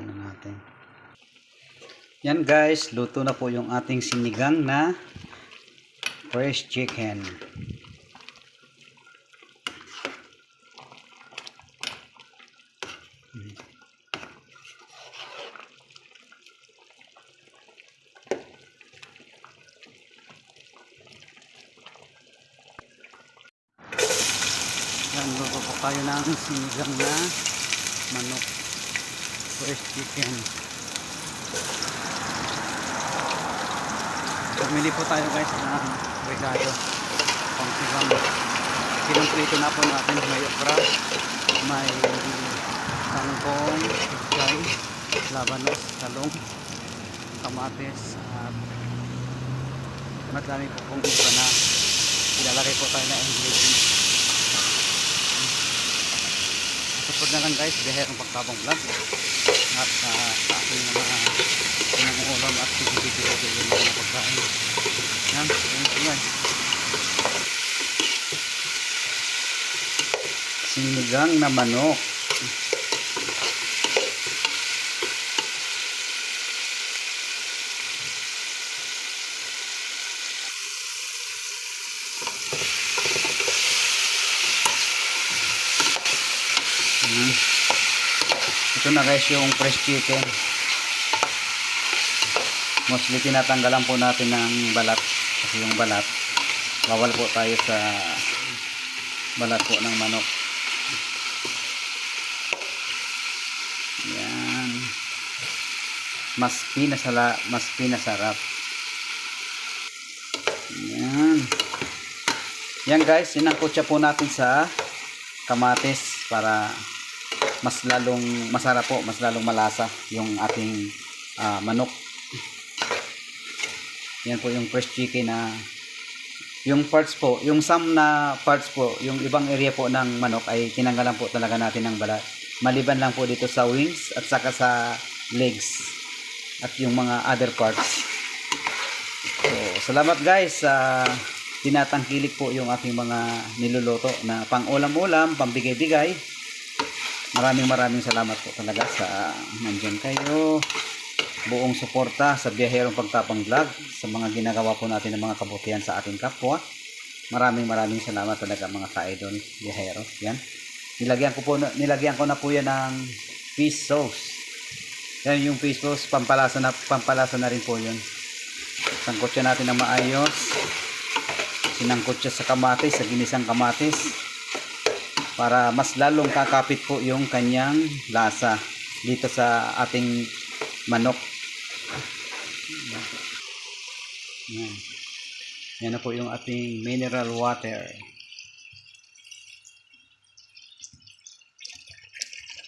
Tatakpan na natin. Yan guys, luto na po yung ating sinigang na fresh chicken. Yan, luto po tayo ng sinigang na manok fresh chicken. Bumili po tayo guys ng regalo pang sigang. Kinumplito na po natin, may okra, may kangkong, jay, labanos, talong, kamatis, at madami po pong iba na ilalagay po tayo na ingredients. Support na lang guys, biherong pagtabang vlog at sa aking mga pinag-uulam at video yung mga pagkain. Yan, yun po guys. Sinigang na manok. Ito na guys yung fresh chicken. Mostly tinatanggalan po natin ng balat kasi yung balat, bawal po tayo sa balat po ng manok. Yan, mas pinasarap. Yan guys, sinangkutsa po natin sa kamatis para mas lalong masarap po, mas lalong malasa yung ating manok. Yan po yung fresh chicken na yung parts po, yung some na parts po, yung ibang area po ng manok ay tinanggalan po talaga natin ng balat. Maliban lang po dito sa wings at saka sa legs at yung mga other parts. So, salamat guys sa tinatangkilik po yung aking mga niluluto na pang ulam-ulam, pambigay-bigay. Maraming salamat po talaga sa nandyan kayo, buong suporta sa Biyaherong Pagtapang Vlog, sa mga ginagawa po natin ng mga kabutihan sa ating kapwa. Maraming salamat talaga mga ka-idol biyahero. Yan, nilagyan ko na po yan ng fish sauce. Yan yung fish sauce, pampalasa na rin po yun. Sangkot siya natin ng maayos, sinangkot siya sa kamatis, sa ginisang kamatis, para mas lalong kakapit po yung kanyang lasa dito sa ating manok. Yan na po yung ating mineral water.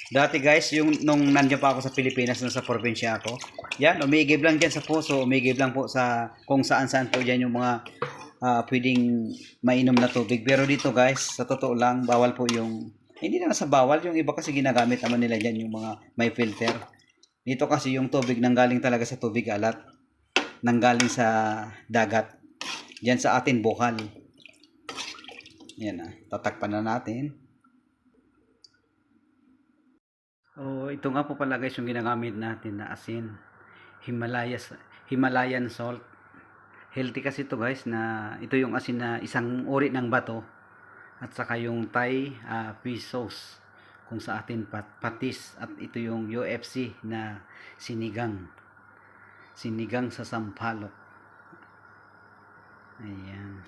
Dati guys, yung nung nandiyan pa ako sa Pilipinas, nasa probinsya ako, yan, umigib lang dyan sa puso, umigib lang po sa kung saan po dyan yung mga pwedeng mainom na tubig. Pero dito guys, sa totoo lang, bawal po yung, hindi na sa bawal, yung iba kasi ginagamit naman nila dyan yung mga may filter. Dito kasi yung tubig nanggaling talaga sa tubig alat, nanggaling sa dagat, dyan sa atin bukal. Yan na, tatakpan na natin. So ito nga po pala guys yung ginagamit natin na asin, Himalayan salt. Healthy kasi ito guys, na ito yung asin na isang uri ng bato, at saka yung Thai fish sauce kung sa atin patis, at ito yung UFC na sinigang sa sampalok. Ayan.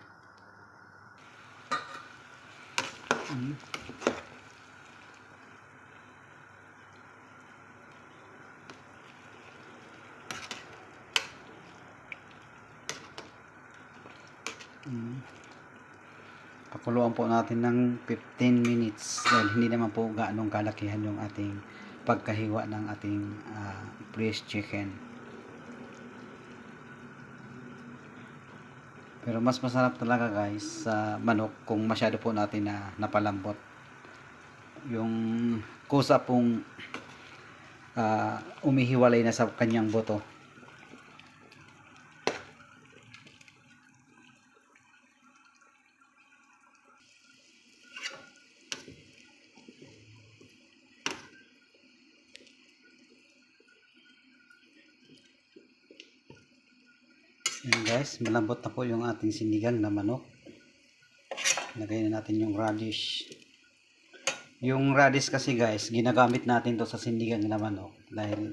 Pakuluan po natin ng 15 minutes dahil hindi naman po gaanong kalakihan yung ating pagkahiwa ng ating fresh chicken. Pero mas masarap talaga guys sa manok kung masyado po natin na napalambot. Yung kusa pong umihiwalay na sa kanyang buto. Ayan guys, malambot na po yung ating sinigang na manok. Lagay na natin yung radish. Yung radish kasi guys, ginagamit natin to sa sinigang na manok dahil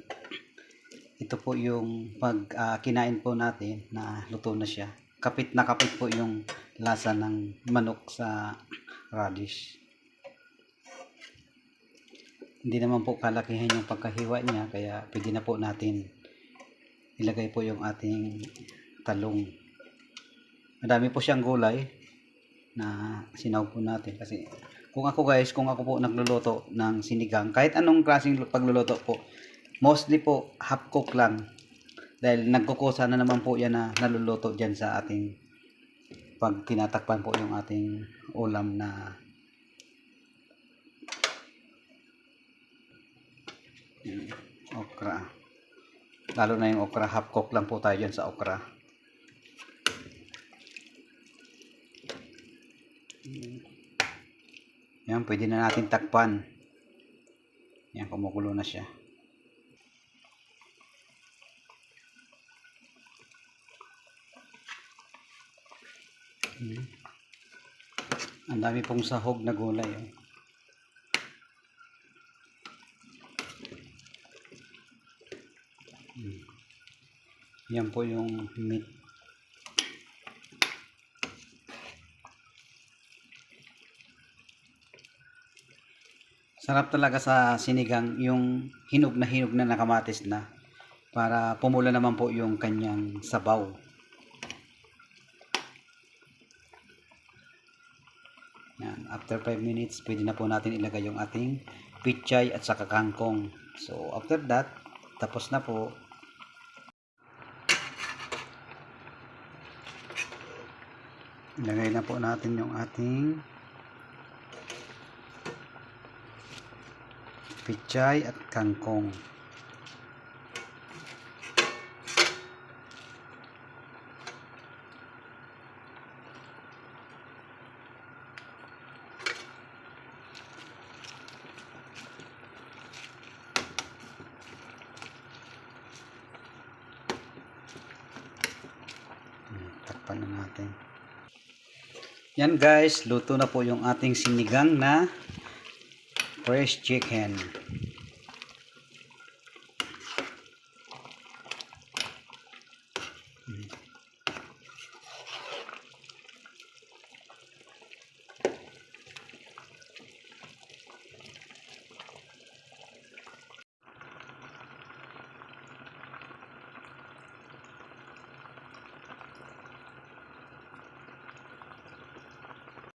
ito po yung pag kinain po natin na luto na siya. Kapit na kapit po yung lasa ng manok sa radish. Hindi naman po kalakihan yung pagkahiwa niya, kaya pwede na po natin ilagay po yung ating talong. Madami po siyang gulay na sinawag po natin kasi kung ako po nagluluto ng sinigang, kahit anong klaseng pagluluto po, mostly po half cook lang dahil nagkukusa na naman po yan na naluluto dyan sa ating pag tinatakpan po yung ating ulam na okra. Lalo na yung okra, half cook lang po tayo dyan sa okra. Yan, pwede na natin takpan. Yan, kumukulo na siya. Ang dami pong sahog na gulay. Yan po yung meat. Sarap talaga sa sinigang yung hinog na nakamatis na para pumula naman po yung kanyang sabaw. Yan, after 5 minutes pwede na po natin ilagay yung ating pichay at saka kangkong. So after that, tapos na po. Ilagay na po natin yung ating pichay at kangkong. Takpan na natin. Yan guys, luto na po yung ating sinigang na fresh chicken.